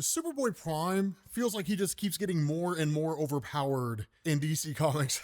Superboy Prime feels like he just keeps getting more and more overpowered in DC Comics.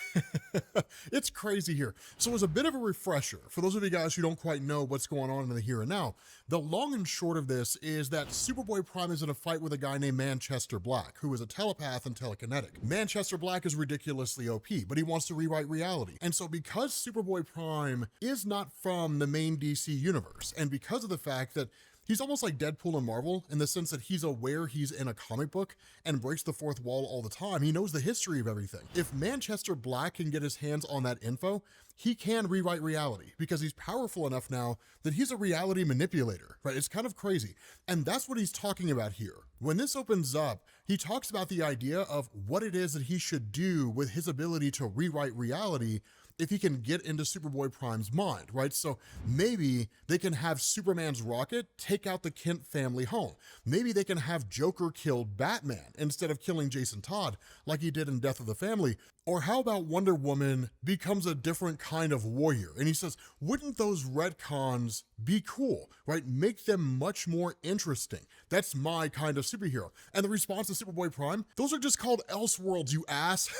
It's crazy here. So as a bit of a refresher, for those of you guys who don't quite know what's going on in the here and now, the long and short of this is that Superboy Prime is in a fight with a guy named Manchester Black, who is a telepath and telekinetic. Manchester Black is ridiculously OP, but he wants to rewrite reality. And so because Superboy Prime is not from the main DC universe, and because of the fact that he's almost like Deadpool and Marvel in the sense that he's aware he's in a comic book and breaks the fourth wall all the time. He knows the history of everything. If Manchester Black can get his hands on that info, he can rewrite reality because he's powerful enough now that he's a reality manipulator, right? It's kind of crazy. And that's what he's talking about here. When this opens up, he talks about the idea of what it is that he should do with his ability to rewrite reality if he can get into Superboy Prime's mind, right? So maybe they can have Superman's rocket take out the Kent family home. Maybe they can have Joker kill Batman instead of killing Jason Todd like he did in Death of the Family. Or how about Wonder Woman becomes a different kind of warrior? And he says, wouldn't those retcons be cool, right? Make them much more interesting. That's my kind of superhero. And the response to Superboy Prime, those are just called Elseworlds, you ass.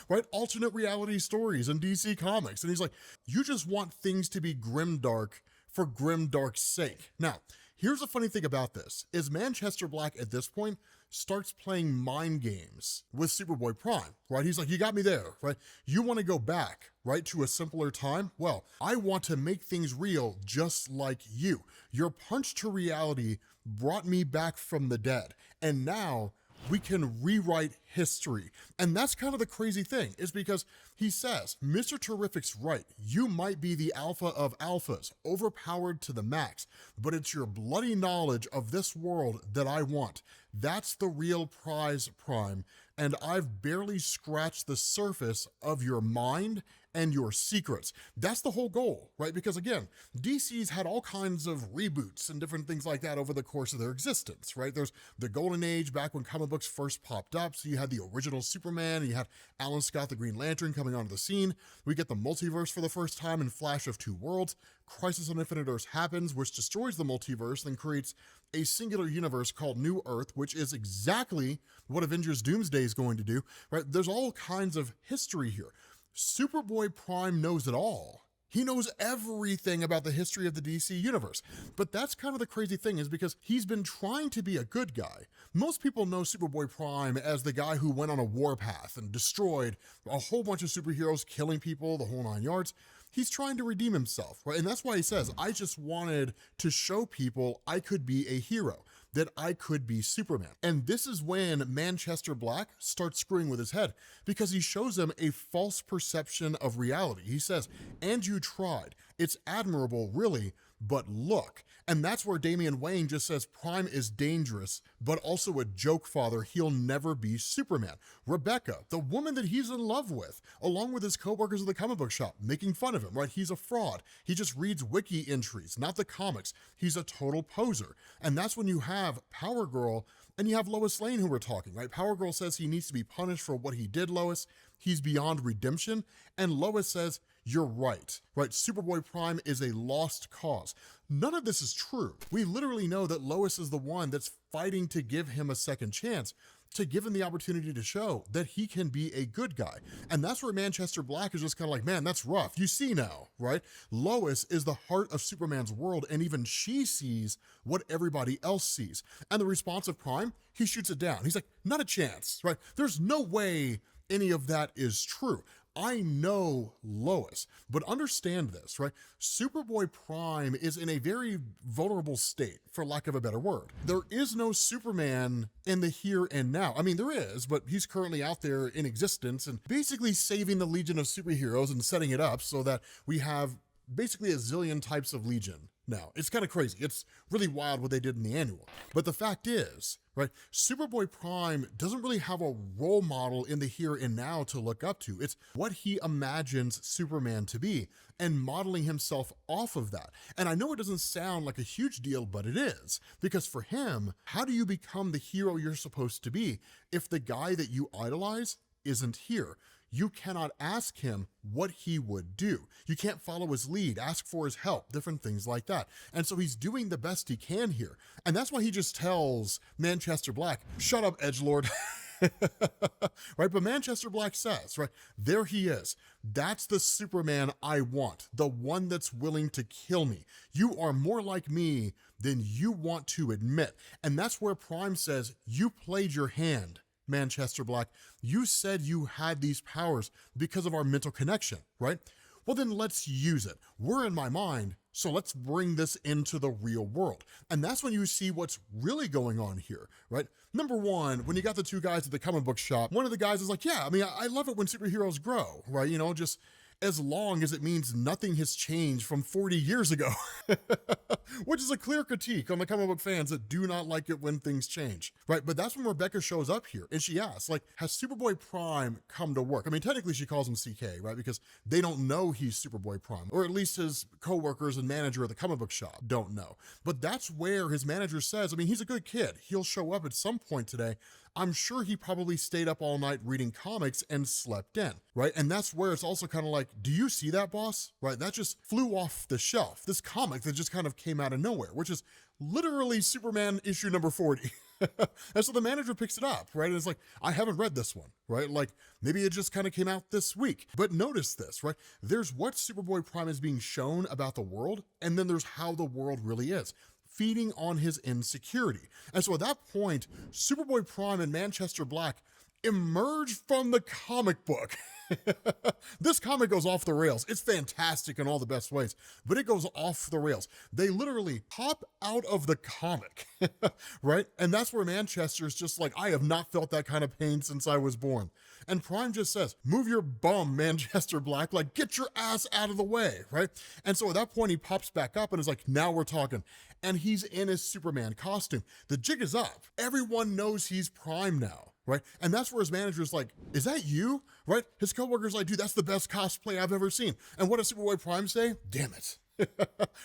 Right? Alternate reality stories in DC Comics. And he's like, you just want things to be grimdark for grimdark's sake. Now, here's the funny thing about this, is Manchester Black at this point starts playing mind games with Superboy Prime, right? He's like, you got me there, right? You want to go back, right, to a simpler time? Well, I want to make things real just like you. Your punch to reality brought me back from the dead. And now we can rewrite history. And that's kind of the crazy thing, is because he says, Mr. Terrific's right. You might be the alpha of alphas, overpowered to the max, but it's your bloody knowledge of this world that I want. That's the real prize, Prime. And I've barely scratched the surface of your mind and your secrets. That's the whole goal, right? Because again, DC's had all kinds of reboots and different things like that over the course of their existence, right? There's the Golden Age back when comic books first popped up. So you had the original Superman, and you had Alan Scott, the Green Lantern, coming onto the scene. We get the multiverse for the first time in Flash of Two Worlds. Crisis on Infinite Earths happens, which destroys the multiverse, then creates a singular universe called New Earth, which is exactly what Avengers Doomsday is going to do, right? There's all kinds of history here. Superboy Prime knows it all. He knows everything about the history of the DC universe. But that's kind of the crazy thing, is because he's been trying to be a good guy. Most people know Superboy Prime as the guy who went on a warpath and destroyed a whole bunch of superheroes, killing people, the whole 9 yards. He's trying to redeem himself, right? And that's why he says, I just wanted to show people I could be a hero, that I could be Superman. And this is when Manchester Black starts screwing with his head, because he shows him a false perception of reality. He says, and you tried. It's admirable, really, but look. And that's where Damian Wayne just says Prime is dangerous, but also a joke father. He'll never be Superman. Rebecca, the woman that he's in love with, along with his coworkers at the comic book shop, making fun of him, right? He's a fraud. He just reads wiki entries, not the comics. He's a total poser. And that's when you have Power Girl and you have Lois Lane, who we're talking, right? Power Girl says he needs to be punished for what he did, Lois. He's beyond redemption. And Lois says, you're right? Superboy Prime is a lost cause. None of this is true. We literally know that Lois is the one that's fighting to give him a second chance, to give him the opportunity to show that he can be a good guy. And that's where Manchester Black is just kind of like, man, that's rough. You see now, right? Lois is the heart of Superman's world, and even she sees what everybody else sees. And the response of Prime, he shoots it down. He's like, not a chance, right? There's no way any of that is true. I know Lois, but understand this, right? Superboy Prime is in a very vulnerable state, for lack of a better word. There is no Superman in the here and now. I mean, there is, but he's currently out there in existence and basically saving the Legion of Superheroes and setting it up so that we have basically a zillion types of Legion now. It's kind of crazy. It's really wild what they did in the annual. But the fact is, right, Superboy Prime doesn't really have a role model in the here and now to look up to. It's what he imagines Superman to be and modeling himself off of that. And I know it doesn't sound like a huge deal, but it is. Because for him, how do you become the hero you're supposed to be if the guy that you idolize isn't here? you cannot ask him what he would do. You can't follow his lead, ask for his help, different things like that. And so he's doing the best he can here. And that's why he just tells Manchester Black, shut up, edgelord. Right? But Manchester Black says, right, there he is. That's the Superman I want, the one that's willing to kill me. You are more like me than you want to admit. And that's where Prime says, you played your hand, Manchester Black. You said you had these powers because of our mental connection, right? Well, then let's use it. We're in my mind, so let's bring this into the real world. And that's when you see what's really going on here, right? Number one, when you got the two guys at the comic book shop, one of the guys is like, yeah, I mean, I love it when superheroes grow, right? You know, just as long as it means nothing has changed from 40 years ago, which is a clear critique on the comic book fans that do not like it when things change, right? But that's when Rebecca shows up here and she asks, like, has Superboy Prime come to work? I mean, technically she calls him CK, right? Because they don't know he's Superboy Prime, or at least his coworkers and manager at the comic book shop don't know. But that's where his manager says, I mean, he's a good kid. He'll show up at some point today. I'm sure he probably stayed up all night reading comics and slept in, right? And that's where it's also kind of like, do you see that, boss? Right? That just flew off the shelf. This comic that just kind of came out of nowhere, which is literally Superman issue number 40. And so the manager picks it up, right? And it's like, I haven't read this one, right? Like maybe it just kind of came out this week. But notice this, right? There's what Superboy Prime is being shown about the world, and then there's how the world really is, feeding on his insecurity. And so at that point, Superboy Prime and Manchester Black emerge from the comic book. This comic goes off the rails. It's fantastic in all the best ways, but it goes off the rails. They literally pop out of the comic, right? And that's where Manchester's just like, I have not felt that kind of pain since I was born. And Prime just says, move your bum, Manchester Black, like get your ass out of the way, right? And so at that point he pops back up and is like, now we're talking. And he's in his Superman costume. The jig is up. Everyone knows he's Prime now, right? And that's where his manager's like, is that you? Right? His coworker's like, dude, that's the best cosplay I've ever seen. And what does Superboy Prime say? Damn it.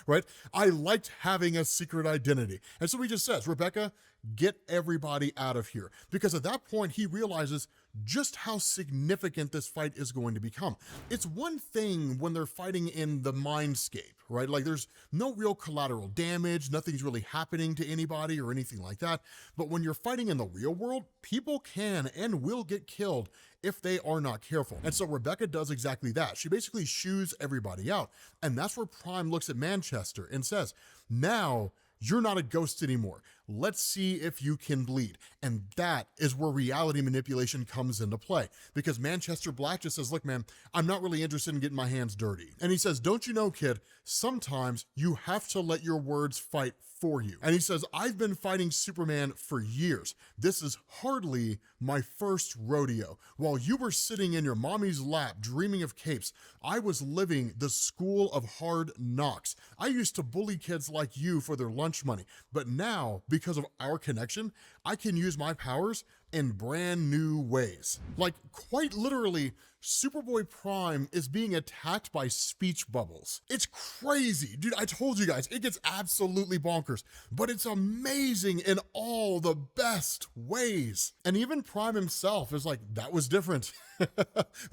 Right? I liked having a secret identity. And so he just says, Rebecca, get everybody out of here. Because at that point, he realizes just how significant this fight is going to become. It's one thing when they're fighting in the mindscape, right? Like there's no real collateral damage, nothing's really happening to anybody or anything like that. But when you're fighting in the real world, people can and will get killed if they are not careful. And so Rebecca does exactly that. She basically shoos everybody out. And that's where Prime looks at Manchester and says, now you're not a ghost anymore. Let's see if you can bleed. And that is where reality manipulation comes into play, because Manchester Black just says, look, man, I'm not really interested in getting my hands dirty. And he says, don't you know, kid, sometimes you have to let your words fight for you. And he says, I've been fighting Superman for years. This is hardly my first rodeo. While you were sitting in your mommy's lap dreaming of capes, I was living the school of hard knocks. I used to bully kids like you for their lunch money, but now, because of our connection, I can use my powers in brand new ways. Like quite literally, Superboy Prime is being attacked by speech bubbles. It's crazy, dude. I told you guys, it gets absolutely bonkers, but it's amazing in all the best ways. And even Prime himself is like, that was different.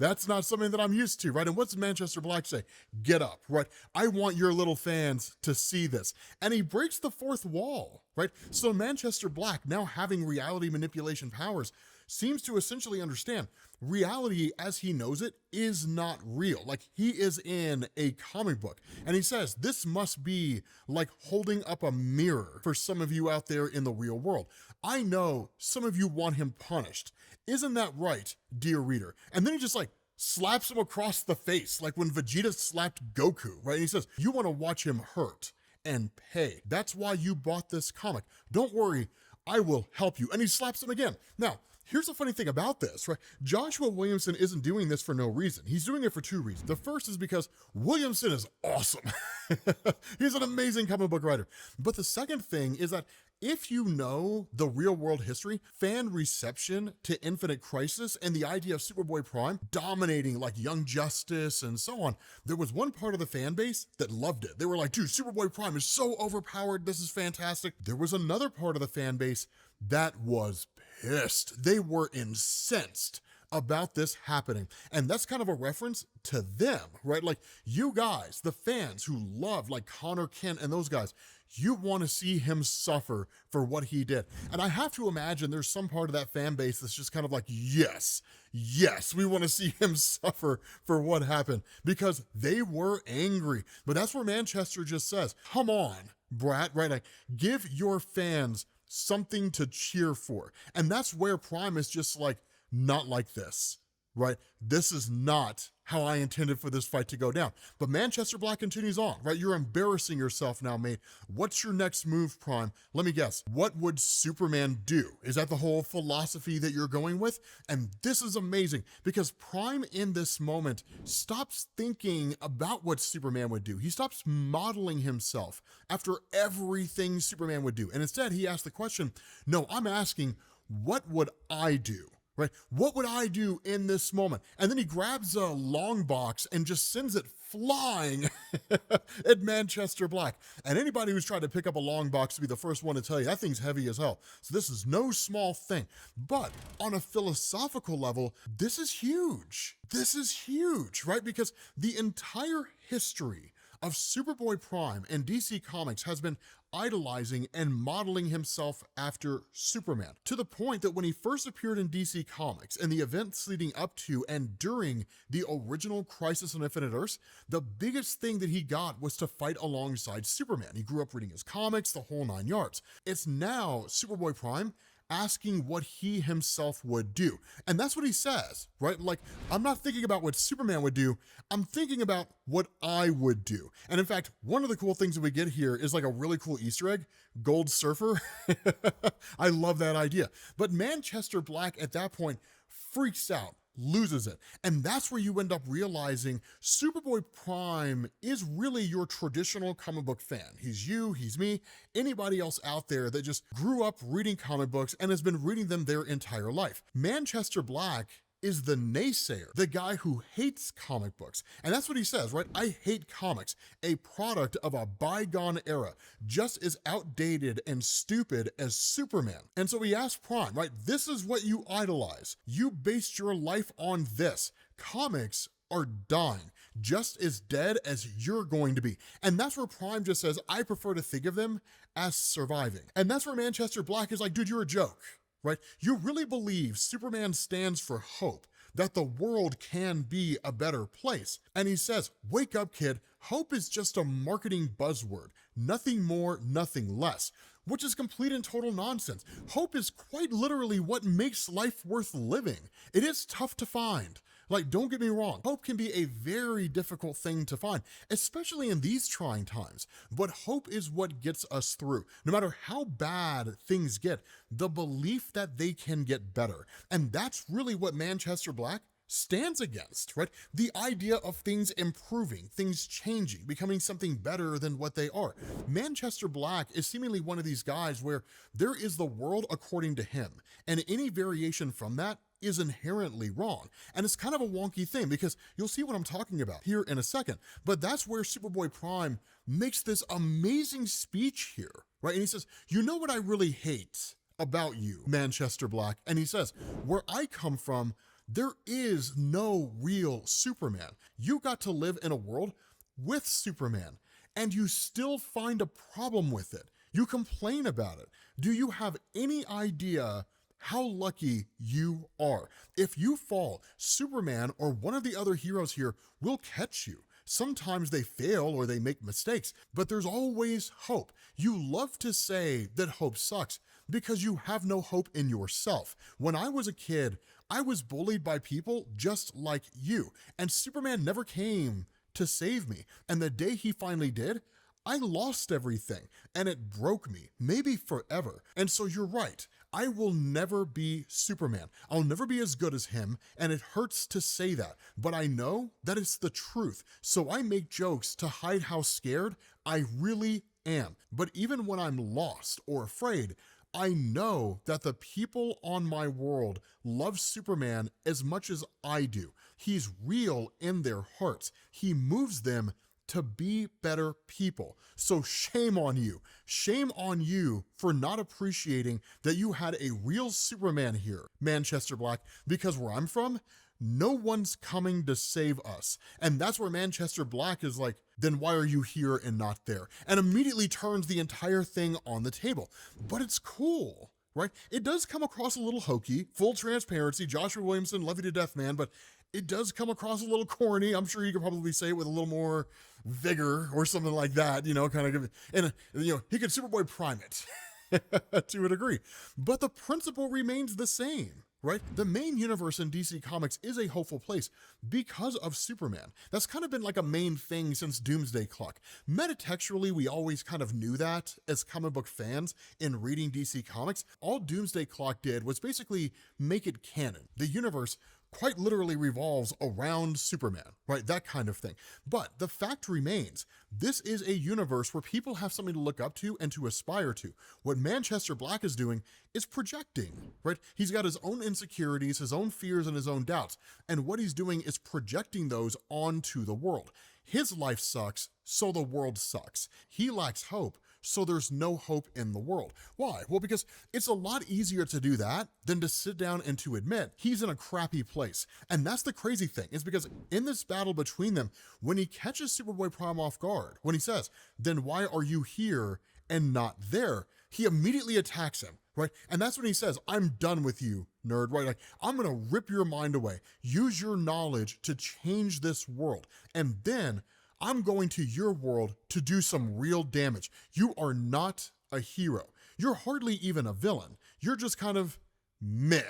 That's not something that I'm used to, right? And what's Manchester Black say? Get up, right? I want your little fans to see this. And he breaks the fourth wall, right? So Manchester Black, now having reality manipulation powers, seems to essentially understand reality as he knows it is not real. Like he is in a comic book. And he says, this must be like holding up a mirror for some of you out there in the real world. I know some of you want him punished. Isn't that right, dear reader? And then he just like slaps him across the face, like when Vegeta slapped Goku, right? And he says, you want to watch him hurt and pay. That's why you bought this comic. Don't worry, I will help you. And he slaps him again. Now, here's the funny thing about this, right? Joshua Williamson isn't doing this for no reason. He's doing it for two reasons. The first is because Williamson is awesome. He's an amazing comic book writer. But the second thing is that if you know the real world history, fan reception to Infinite Crisis and the idea of Superboy Prime dominating like Young Justice and so on, there was one part of the fan base that loved it. They were like, dude, Superboy Prime is so overpowered. This is fantastic. There was another part of the fan base that was pissed. They were incensed about this happening. And that's kind of a reference to them, right? Like you guys, the fans who love like Connor Kent and those guys, you want to see him suffer for what he did. And I have to imagine there's some part of that fan base that's just kind of like, yes, we want to see him suffer for what happened, because they were angry. But that's where Manchester just says, come on, brat, right? Like, give your fans something to cheer for. And that's where Prime is just like, not like this, right? This is not how I intended for this fight to go down. But Manchester Black continues on, right? You're embarrassing yourself now, mate. What's your next move, Prime? Let me guess. What would Superman do? Is that the whole philosophy that you're going with? And this is amazing because Prime in this moment stops thinking about what Superman would do. He stops modeling himself after everything Superman would do. And instead he asks the question, no, I'm asking, what would I do? Right? What would I do in this moment? And then he grabs a long box and just sends it flying at Manchester Black. And anybody who's tried to pick up a long box to be the first one to tell you that thing's heavy as hell. So this is no small thing. But on a philosophical level, this is huge. This is huge, right? Because the entire history of Superboy Prime and DC Comics has been idolizing and modeling himself after Superman, to the point that when he first appeared in DC Comics and the events leading up to and during the original Crisis on Infinite Earths, the biggest thing that he got was to fight alongside Superman. He grew up reading his comics, the whole 9 yards. It's now Superboy Prime asking what he himself would do. And that's what he says, right? Like, I'm not thinking about what Superman would do, I'm thinking about what I would do. And in fact, one of the cool things that we get here is like a really cool Easter egg, Gold Surfer. I love that idea. But Manchester Black at that point freaks out, loses it. And that's where you end up realizing Superboy Prime is really your traditional comic book fan. He's you, he's me, anybody else out there that just grew up reading comic books and has been reading them their entire life. Manchester Black is the naysayer, the guy who hates comic books. And that's what he says, right? I hate comics, a product of a bygone era, just as outdated and stupid as Superman. And so he asks Prime, right? This is what you idolize. You based your life on this. Comics are dying, just as dead as you're going to be. And that's where Prime just says, I prefer to think of them as surviving. And that's where Manchester Black is like, dude, you're a joke. Right? You really believe Superman stands for hope, that the world can be a better place. And he says, wake up, kid. Hope is just a marketing buzzword. Nothing more, nothing less. Which is complete and total nonsense. Hope is quite literally what makes life worth living. It is tough to find. Like, don't get me wrong, hope can be a very difficult thing to find, especially in these trying times. But hope is what gets us through. No matter how bad things get, the belief that they can get better. And that's really what Manchester Black stands against, right? The idea of things improving, things changing, becoming something better than what they are. Manchester Black is seemingly one of these guys where there is the world according to him, and any variation from that is inherently wrong. And it's kind of a wonky thing because you'll see what I'm talking about here in a second. But that's where Superboy Prime makes this amazing speech here, right? And he says, you know what I really hate about you, Manchester Black? And he says, where I come from, there is no real Superman. You got to live in a world with Superman, and you still find a problem with it. You complain about it. Do you have any idea how lucky you are? If you fall, Superman or one of the other heroes here will catch you. Sometimes they fail or they make mistakes, but there's always hope. You love to say that hope sucks because you have no hope in yourself. When I was a kid, I was bullied by people just like you, and Superman never came to save me. And the day he finally did, I lost everything, and it broke me, maybe forever. And so you're right. I will never be Superman. I'll never be as good as him, and it hurts to say that, but I know that it's the truth. So I make jokes to hide how scared I really am. But even when I'm lost or afraid, I know that the people on my world love Superman as much as I do. He's real in their hearts. He moves them to be better people. So shame on you. Shame on you for not appreciating that you had a real Superman here, Manchester Black, because where I'm from, no one's coming to save us. And that's where Manchester Black is like, then why are you here and not there? And immediately turns the entire thing on the table. But it's cool, right? It does come across a little hokey, full transparency, Joshua Williamson, love you to death, man, but it does come across a little corny. I'm sure you could probably say it with a little more vigor or something like that, you know, kind of give it, and you know, he could Superboy Prime it to a degree. But the principle remains the same. Right? The main universe in DC Comics is a hopeful place because of Superman. That's kind of been like a main thing since Doomsday Clock. Metatextually, we always kind of knew that as comic book fans in reading DC Comics. All Doomsday Clock did was basically make it canon. The universe quite literally revolves around Superman, right? That kind of thing. But the fact remains, this is a universe where people have something to look up to and to aspire to. What Manchester Black is doing is projecting, right? He's got his own insecurities, his own fears, and his own doubts. And what he's doing is projecting those onto the world. His life sucks, so the world sucks. He lacks hope, so there's no hope in the world. Why? Well, because it's a lot easier to do that than to sit down and to admit he's in a crappy place. And that's the crazy thing, is because in this battle between them, when he catches Superboy Prime off guard, when he says, then why are you here and not there? He immediately attacks him, right? And that's when he says, I'm done with you, nerd, right? Like, I'm gonna rip your mind away, use your knowledge to change this world. And then I'm going to your world to do some real damage. You are not a hero. You're hardly even a villain. You're just kind of meh,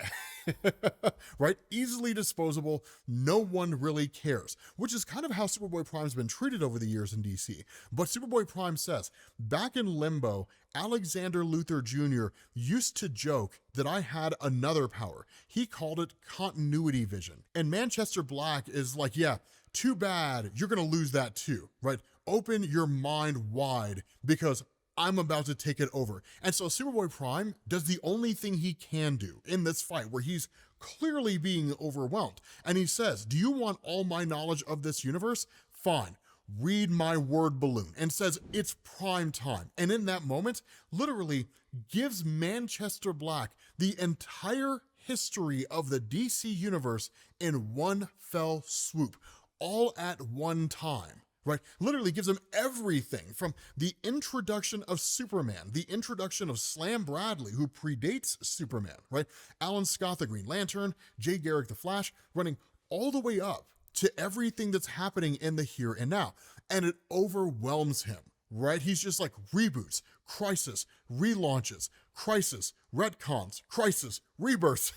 right? Easily disposable. No one really cares, which is kind of how Superboy Prime's been treated over the years in DC. But Superboy Prime says, back in Limbo, Alexander Luthor Jr. used to joke that I had another power. He called it continuity vision. And Manchester Black is like, yeah, too bad, you're gonna lose that too, right? Open your mind wide because I'm about to take it over. And so Superboy Prime does the only thing he can do in this fight where he's clearly being overwhelmed. And he says, do you want all my knowledge of this universe? Fine. Read my word balloon, and says it's prime time. And in that moment, literally gives Manchester Black the entire history of the DC universe in one fell swoop, all at one time, right? Literally gives him everything from the introduction of Superman, the introduction of Slam Bradley, who predates Superman, right? Alan Scott, the Green Lantern, Jay Garrick, the Flash, running all the way up to everything that's happening in the here and now. And it overwhelms him, right? He's just like reboots, crisis, relaunches, crisis, retcons, crisis, rebirths.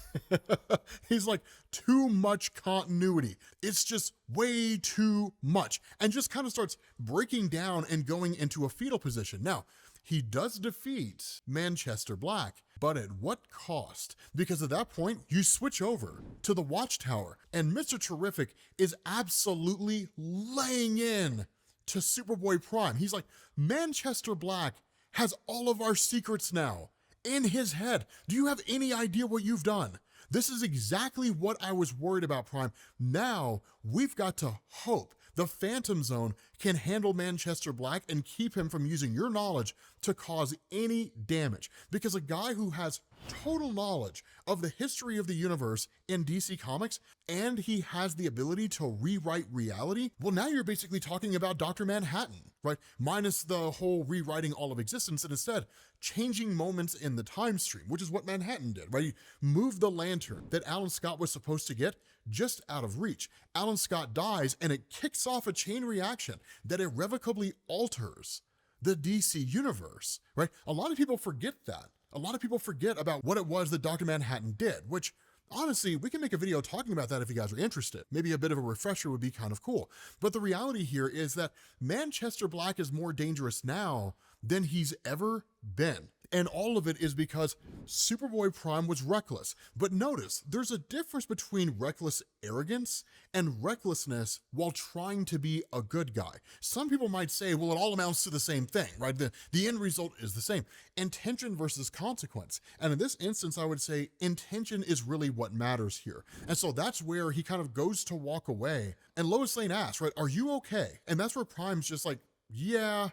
He's like, too much continuity. It's just way too much. And just kind of starts breaking down and going into a fetal position. Now, he does defeat Manchester Black, but at what cost? Because at that point, you switch over to the Watchtower, and Mr. Terrific is absolutely laying in to Superboy Prime. He's like, Manchester Black has all of our secrets now in his head. Do you have any idea what you've done? This is exactly what I was worried about, Prime. Now we've got to hope the Phantom Zone can handle Manchester Black and keep him from using your knowledge to cause any damage. Because a guy who has total knowledge of the history of the universe in DC Comics, and he has the ability to rewrite reality, well, now you're basically talking about Dr. Manhattan, right? Minus the whole rewriting all of existence, and instead changing moments in the time stream, which is what Manhattan did, right? He moved the lantern that Alan Scott was supposed to get just out of reach. Alan Scott dies, and it kicks off a chain reaction that irrevocably alters the DC universe, right? A lot of people forget that. A lot of people forget about what it was that Dr. Manhattan did, which honestly, we can make a video talking about that if you guys are interested. Maybe a bit of a refresher would be kind of cool. But the reality here is that Manchester Black is more dangerous now than he's ever been. And all of it is because Superboy Prime was reckless. But notice, there's a difference between reckless arrogance and recklessness while trying to be a good guy. Some people might say, well, it all amounts to the same thing, right? The end result is the same. Intention versus consequence. And in this instance, I would say intention is really what matters here. And so that's where he kind of goes to walk away. And Lois Lane asks, right, are you okay? And that's where Prime's just like, yeah,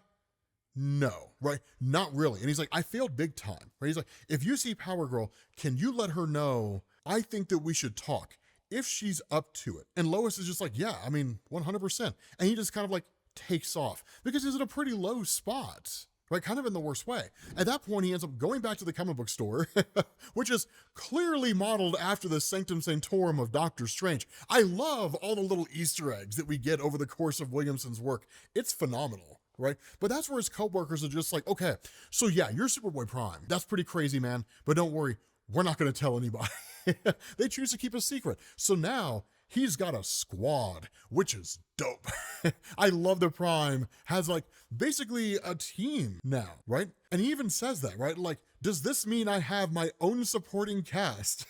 no, right? Not really. And he's like, I failed big time, right? He's like, if you see Power Girl, can you let her know I think that we should talk if she's up to it? And Lois is just like, yeah, I mean, 100%. And he just kind of like takes off because he's in a pretty low spot, right? Kind of in the worst way. At that point, he ends up going back to the comic book store, which is clearly modeled after the Sanctum Sanctorum of Doctor Strange. I love all the little Easter eggs that we get over the course of Williamson's work. It's phenomenal. Right? But that's where his coworkers are just like, okay, so yeah, you're Superboy Prime. That's pretty crazy, man. But don't worry, we're not going to tell anybody. They choose to keep a secret. So now he's got a squad, which is dope. I love the Prime has like basically a team now, right? And he even says that, right? Like, does this mean I have my own supporting cast?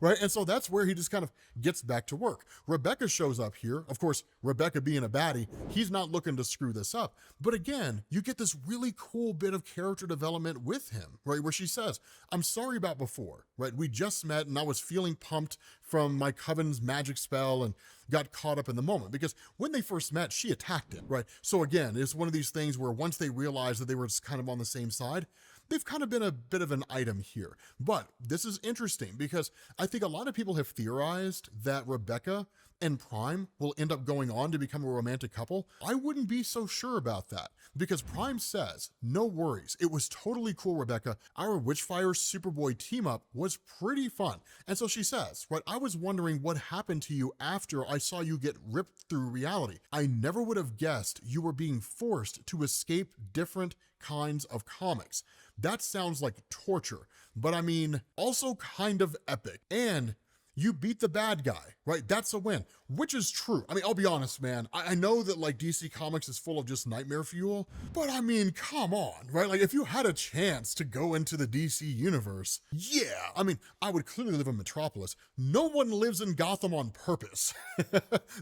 Right? And so that's where he just kind of gets back to work. Rebecca shows up here. Of course, Rebecca being a baddie, he's not looking to screw this up. But again, you get this really cool bit of character development with him, right? Where she says, I'm sorry about before, right? We just met and I was feeling pumped from my coven's magic spell and got caught up in the moment, because when they first met, she attacked him, right? So again, it's one of these things where once they realized that they were just kind of on the same side, they've kind of been a bit of an item here. But this is interesting because I think a lot of people have theorized that Rebecca and Prime will end up going on to become a romantic couple. I wouldn't be so sure about that because Prime says, no worries. It was totally cool, Rebecca. Our Witchfire Superboy team up was pretty fun. And so she says, right, I was wondering what happened to you after I saw you get ripped through reality. I never would have guessed you were being forced to escape different kinds of comics. That sounds like torture, but I mean, also kind of epic. And you beat the bad guy, right? That's a win, which is true. I mean, I'll be honest, man. I know that like DC Comics is full of just nightmare fuel, but I mean, come on, right? Like if you had a chance to go into the DC universe, yeah, I mean, I would clearly live in Metropolis. No one lives in Gotham on purpose.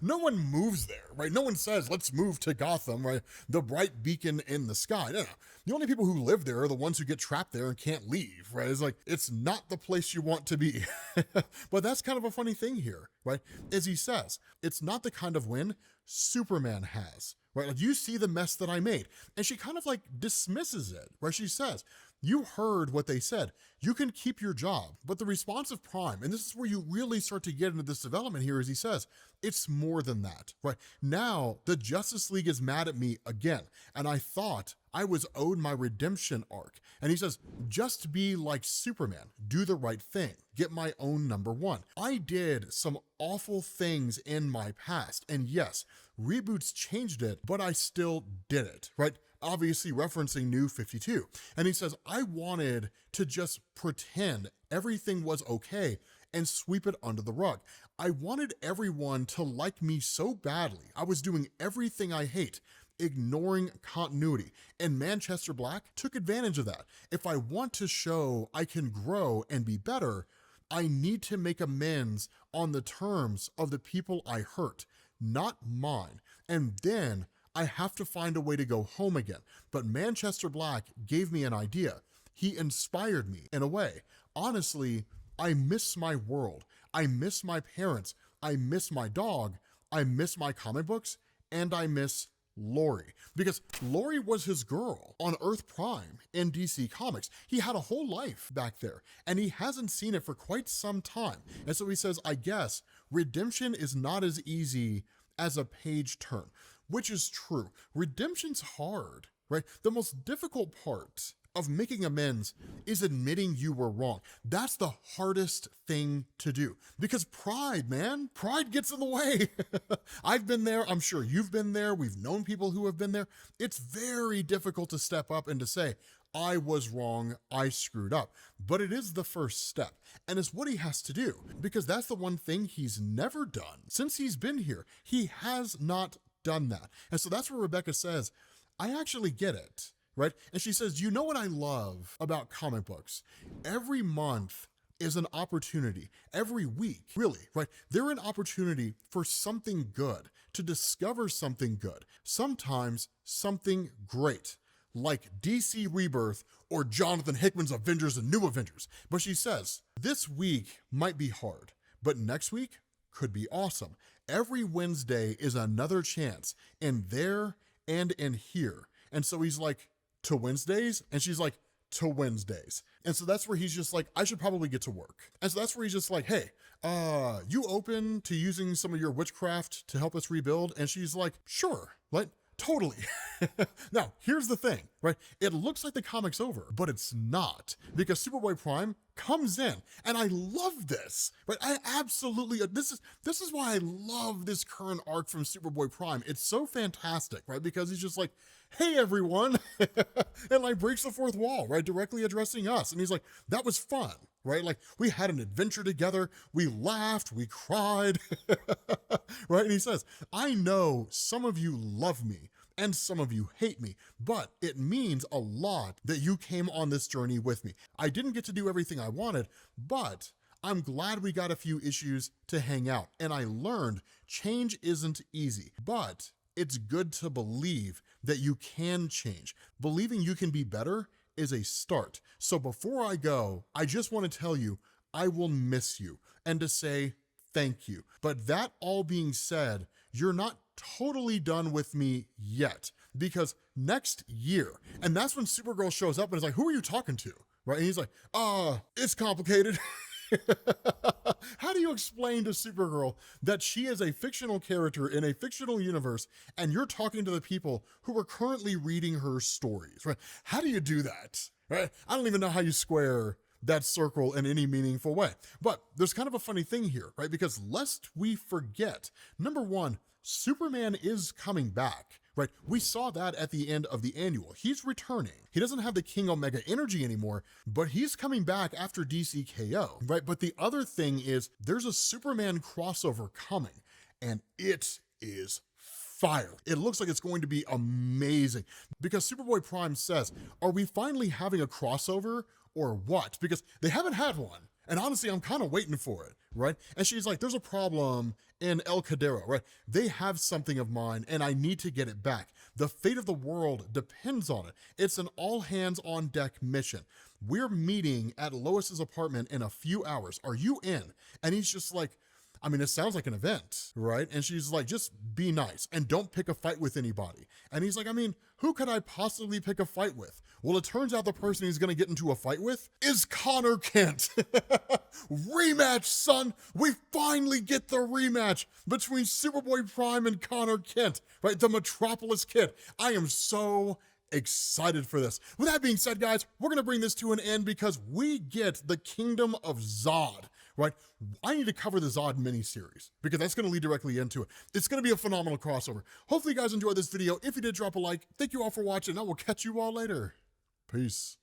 No one moves there, right? No one says, let's move to Gotham, right? The bright beacon in the sky. No. The only people who live there are the ones who get trapped there and can't leave, right? It's like, it's not the place you want to be. But that's kind of a funny thing here, right? As he says, it's not the kind of win Superman has, right? Like you see the mess that I made. And she kind of like dismisses it, right? She says, you heard what they said. You can keep your job. But the response of Prime, and this is where you really start to get into this development here, as he says, it's more than that, right? Now, the Justice League is mad at me again, and I thought I was owed my redemption arc. And he says, just be like Superman, do the right thing, get my own #1. I did some awful things in my past, and yes, reboots changed it, but I still did it, right? Obviously referencing New 52. And he says, I wanted to just pretend everything was okay and sweep it under the rug. I wanted everyone to like me so badly. I was doing everything I hate, ignoring continuity. And Manchester Black took advantage of that. If I want to show I can grow and be better, I need to make amends on the terms of the people I hurt, not mine. And then I have to find a way to go home again. But Manchester Black gave me an idea. He inspired me in a way. Honestly, I miss my world. I miss my parents. I miss my dog. I miss my comic books. And I miss Lori. Because Lori was his girl on Earth Prime in DC Comics. He had a whole life back there, and he hasn't seen it for quite some time. And so he says, I guess redemption is not as easy as a page turn, which is true. Redemption's hard, right? The most difficult part of making amends is admitting you were wrong. That's the hardest thing to do because pride, man, pride gets in the way. I've been there. I'm sure you've been there. We've known people who have been there. It's very difficult to step up and to say, I was wrong, I screwed up. But it is the first step, and it's what he has to do because that's the one thing he's never done. Since he's been here, he has not done that. And so that's where Rebecca says, I actually get it. right? And she says, you know what I love about comic books? Every month is an opportunity. Every week, really, right? They're an opportunity for something good, to discover something good, sometimes something great, like DC Rebirth or Jonathan Hickman's Avengers and New Avengers. But she says, this week might be hard, but next week could be awesome. Every Wednesday is another chance in there and in here. And so he's like, to Wednesdays? And she's like, to Wednesdays. And so that's where he's just like, I should probably get to work. And so that's where he's just like, hey, you open to using some of your witchcraft to help us rebuild? And she's like, sure, like, totally. Now, here's the thing, right? It looks like the comic's over, but it's not, because Superboy Prime comes in, and I love this, right? I absolutely, this is why I love this current arc from Superboy Prime. It's so fantastic, right? Because he's just like, hey everyone, and like breaks the fourth wall, right? Directly addressing us. And he's like, that was fun, right? Like we had an adventure together, we laughed, we cried, right? And he says, I know some of you love me and some of you hate me, but it means a lot that you came on this journey with me. I didn't get to do everything I wanted, but I'm glad we got a few issues to hang out. And I learned change isn't easy, but it's good to believe that you can change. Believing you can be better is a start. So before I go, I just want to tell you, I will miss you and to say thank you. But that all being said, you're not totally done with me yet, because next year, and that's when Supergirl shows up and is like, who are you talking to? Right? And he's like, it's complicated. How do you explain to Supergirl that she is a fictional character in a fictional universe and you're talking to the people who are currently reading her stories, right? How do you do that, right? I don't even know how you square that circle in any meaningful way. But there's kind of a funny thing here, right? Because lest we forget, number one, Superman is coming back, right? We saw that at the end of the annual. He's returning. He doesn't have the King Omega energy anymore, but he's coming back after DCKO, right? But the other thing is there's a Superman crossover coming, and it is fire. It looks like it's going to be amazing, because Superboy Prime says, are we finally having a crossover or what? Because they haven't had one. And honestly, I'm kind of waiting for it, right? And she's like, there's a problem in El Cadero, right? They have something of mine and I need to get it back. The fate of the world depends on it. It's an all hands on deck mission. We're meeting at Lois's apartment in a few hours. Are you in? And he's just like, I mean, it sounds like an event, right? And she's like, just be nice and don't pick a fight with anybody. And he's like, I mean, who could I possibly pick a fight with? Well, it turns out the person he's gonna get into a fight with is Connor Kent. Rematch, son. We finally get the rematch between Superboy Prime and Connor Kent, right? The Metropolis Kid. I am so excited for this. With that being said, guys, we're gonna bring this to an end because we get the Kingdom of Zod, right? I need to cover the Zod miniseries because that's gonna lead directly into it. It's gonna be a phenomenal crossover. Hopefully you guys enjoyed this video. If you did, drop a like. Thank you all for watching. I will catch you all later. Peace.